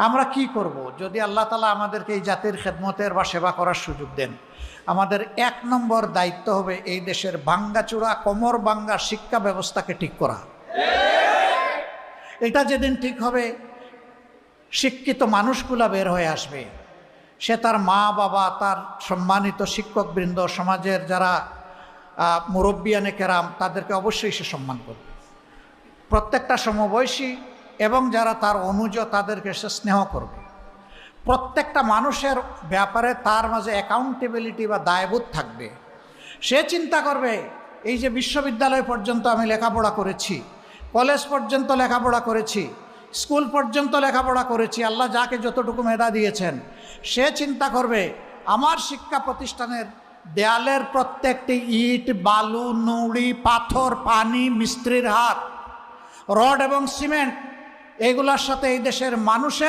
আমরা কি করব যদি আল্লাহ তাআলা আমাদেরকে এই জাতির খেদমতের বা সেবা করার সুযোগ দেন? আমাদের ১ নম্বর দায়িত্ব হবে এই দেশের ভাঙ্গাচোরা কোমর ভাঙ্গা শিক্ষা ব্যবস্থাকে ঠিক করা। এটা যেদিন ঠিক হবে, শিক্ষিত মানুষগুলা বের হয়ে আসবে। সে তার মা বাবা, তার সম্মানিত শিক্ষকবৃন্দ, সমাজের যারা মুরব্বিয়ানে কেরাম, তাদেরকে অবশ্যই সে সম্মান করবে। প্রত্যেকটা সমবয়সী এবং যারা তার অনুজ, তাদেরকে সে স্নেহ করবে। প্রত্যেকটা মানুষের ব্যাপারে তার মাঝে অ্যাকাউন্টেবিলিটি বা দায়বোধ থাকবে। সে চিন্তা করবে, এই যে বিশ্ববিদ্যালয় পর্যন্ত আমি লেখাপড়া করেছি, কলেজ পর্যন্ত লেখাপড়া করেছি, স্কুল পর্যন্ত লেখাপড়া করেছি, আল্লাহ যাকে যতটুকু মেধা দিয়েছেন, সে চিন্তা করবে আমার শিক্ষা প্রতিষ্ঠানের দেয়ালের প্রত্যেকটি ইট, বালু, নুড়ি, পাথর, পানি, মিস্ত্রির হাত, রড এবং সিমেন্ট, এগুলোর সাথে এই দেশের মানুষের